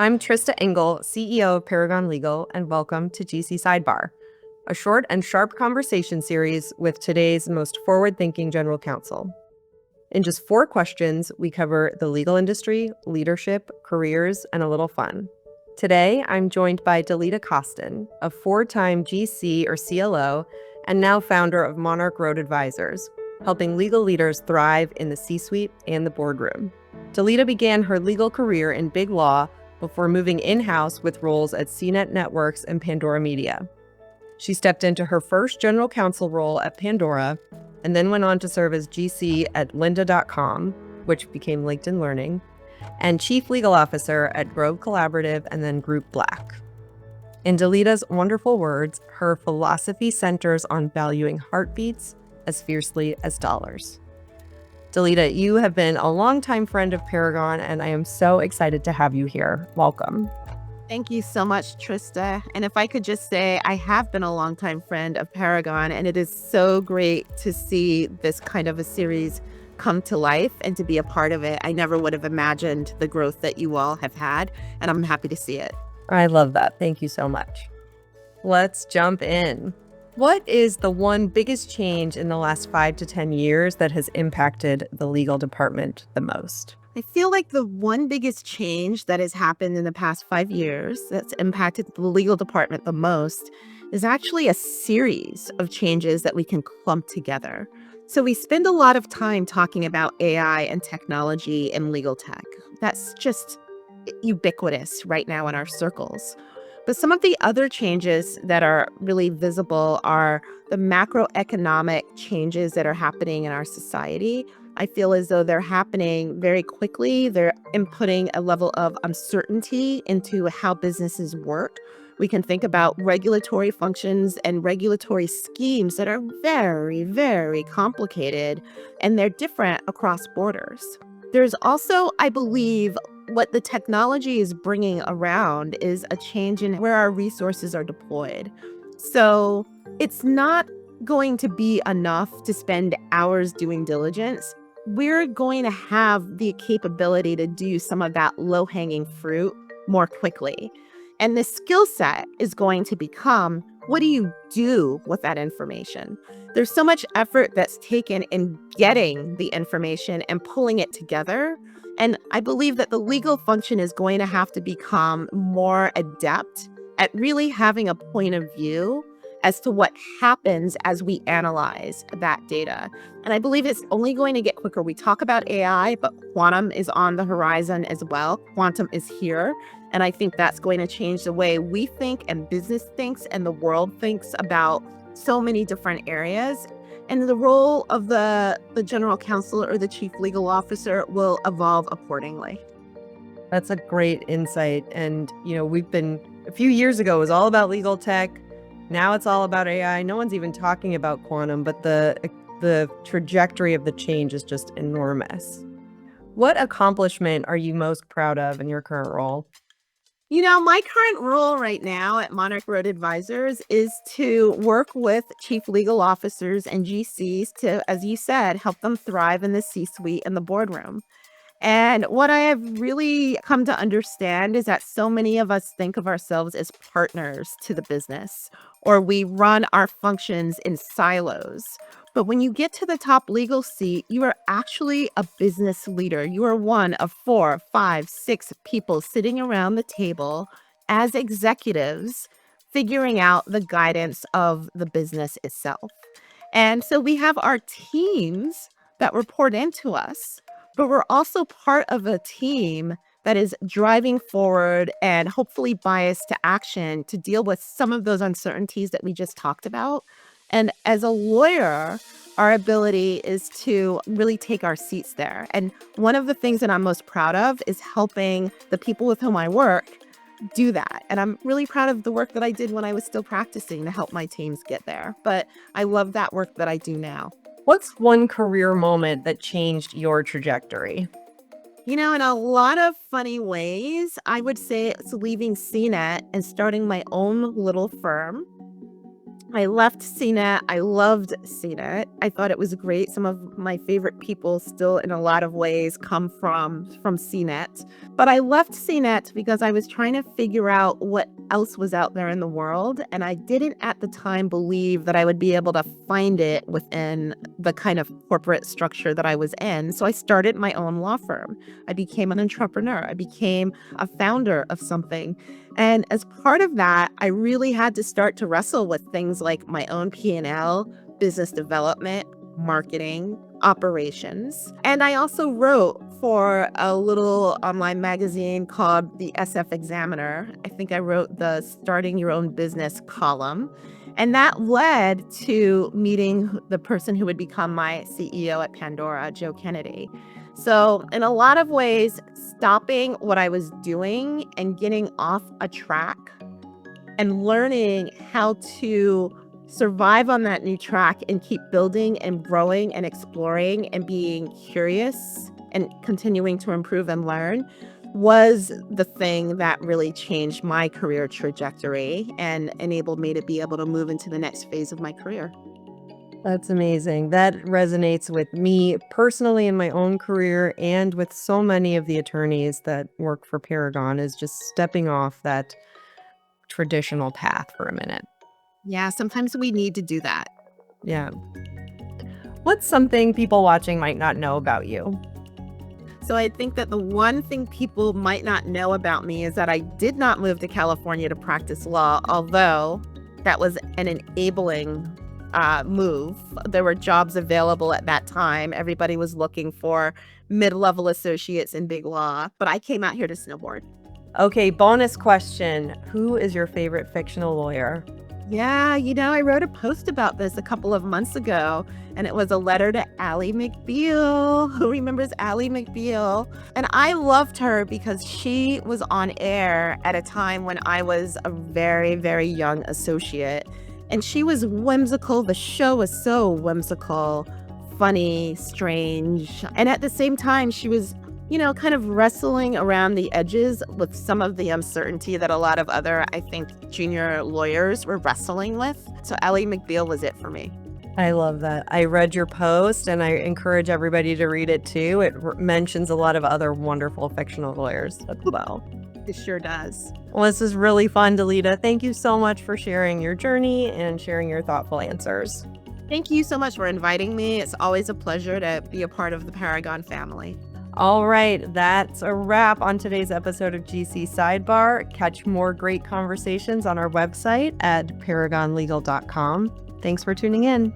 I'm Trista Engel, CEO of Paragon Legal, and welcome to GC Sidebar, a short and sharp conversation series with today's most forward-thinking general counsel. In just 4 questions, we cover the legal industry, leadership, careers, and a little fun. Today, I'm joined by Delida Costin, a 4-time GC or CLO, and now founder of Monarch Road Advisors, helping legal leaders thrive in the C-suite and the boardroom. Delida began her legal career in big law before moving in-house with roles at CNET Networks and Pandora Media. She stepped into her first general counsel role at Pandora and then went on to serve as GC at lynda.com, which became LinkedIn Learning, and Chief Legal Officer at Grove Collaborative and then Group Black. In Delida's wonderful words, her philosophy centers on valuing heartbeats as fiercely as dollars. Delida, you have been a longtime friend of Paragon, and I am so excited to have you here. Welcome. Thank you so much, Trista. And if I could just say, I have been a longtime friend of Paragon, and it is so great to see this kind of a series come to life and to be a part of it. I never would have imagined the growth that you all have had, and I'm happy to see it. I love that. Thank you so much. Let's jump in. What is the one biggest change in the last 5 to 10 years that has impacted the legal department the most? I feel like the one biggest change that has happened in the past 5 years that's impacted the legal department the most is actually a series of changes that we can clump together. So we spend a lot of time talking about AI and technology and legal tech. That's just ubiquitous right now in our circles. But some of the other changes that are really visible are the macroeconomic changes that are happening in our society. I feel as though they're happening very quickly. They're inputting a level of uncertainty into how businesses work. We can think about regulatory functions and regulatory schemes that are very, very complicated, and they're different across borders. There's also, I believe, what the technology is bringing around is a change in where our resources are deployed. So it's not going to be enough to spend hours doing diligence. We're going to have the capability to do some of that low-hanging fruit more quickly. And the skill set is going to become, what do you do with that information? There's so much effort that's taken in getting the information and pulling it together. And I believe that the legal function is going to have to become more adept at really having a point of view as to what happens as we analyze that data. And I believe it's only going to get quicker. We talk about AI, but quantum is on the horizon as well. Quantum is here. And I think that's going to change the way we think and business thinks and the world thinks about so many different areas. And the role of the general counsel or the chief legal officer will evolve accordingly. That's a great insight. And, we've been, a few years ago, it was all about legal tech. Now it's all about AI. No one's even talking about quantum, but the trajectory of the change is just enormous. What accomplishment are you most proud of in your current role? My current role right now at Monarch Road Advisors is to work with chief legal officers and GCs to, as you said, help them thrive in the C-suite and the boardroom. And what I have really come to understand is that so many of us think of ourselves as partners to the business, or we run our functions in silos. But when you get to the top legal seat, you are actually a business leader. You are one of 4, 5, 6 people sitting around the table as executives, figuring out the guidance of the business itself. And so we have our teams that report into us, but we're also part of a team that is driving forward and hopefully biased to action to deal with some of those uncertainties that we just talked about. And as a lawyer, our ability is to really take our seats there. And one of the things that I'm most proud of is helping the people with whom I work do that. And I'm really proud of the work that I did when I was still practicing to help my teams get there. But I love that work that I do now. What's one career moment that changed your trajectory? In a lot of funny ways, I would say it's leaving CNET and starting my own little firm. I left CNET. I loved CNET. I thought it was great. Some of my favorite people still in a lot of ways come from CNET. But I left CNET because I was trying to figure out what else was out there in the world. And I didn't at the time believe that I would be able to find it within the kind of corporate structure that I was in. So I started my own law firm. I became an entrepreneur. I became a founder of something. And as part of that, I really had to start to wrestle with things like my own P&L, business development, marketing, operations. And I also wrote for a little online magazine called the SF Examiner. I think I wrote the Starting Your Own Business column. And that led to meeting the person who would become my CEO at Pandora, Joe Kennedy. So, in a lot of ways, stopping what I was doing and getting off a track and learning how to survive on that new track and keep building and growing and exploring and being curious and continuing to improve and learn was the thing that really changed my career trajectory and enabled me to be able to move into the next phase of my career. That's amazing. That resonates with me personally in my own career and with so many of the attorneys that work for Paragon, is just stepping off that traditional path for a minute. Yeah, sometimes we need to do that. Yeah. What's something people watching might not know about you? So I think that the one thing people might not know about me is that I did not move to California to practice law, although that was an enabling move. There were jobs available at that time. Everybody was looking for mid-level associates in big law, but I came out here to snowboard. Okay, bonus question. Who is your favorite fictional lawyer? Yeah, I wrote a post about this a couple of months ago, and it was a letter to Ally McBeal. Who remembers Ally McBeal? And I loved her because she was on air at a time when I was a very, very young associate. And she was whimsical. The show was so whimsical, funny, strange. And at the same time, she was, kind of wrestling around the edges with some of the uncertainty that a lot of other, I think, junior lawyers were wrestling with. So Ally McBeal was it for me. I love that. I read your post and I encourage everybody to read it too. It mentions a lot of other wonderful fictional lawyers as well. It sure does. Well, this is really fun, Delida. Thank you so much for sharing your journey and sharing your thoughtful answers. Thank you so much for inviting me. It's always a pleasure to be a part of the Paragon family. All right, that's a wrap on today's episode of GC Sidebar. Catch more great conversations on our website at paragonlegal.com. Thanks for tuning in.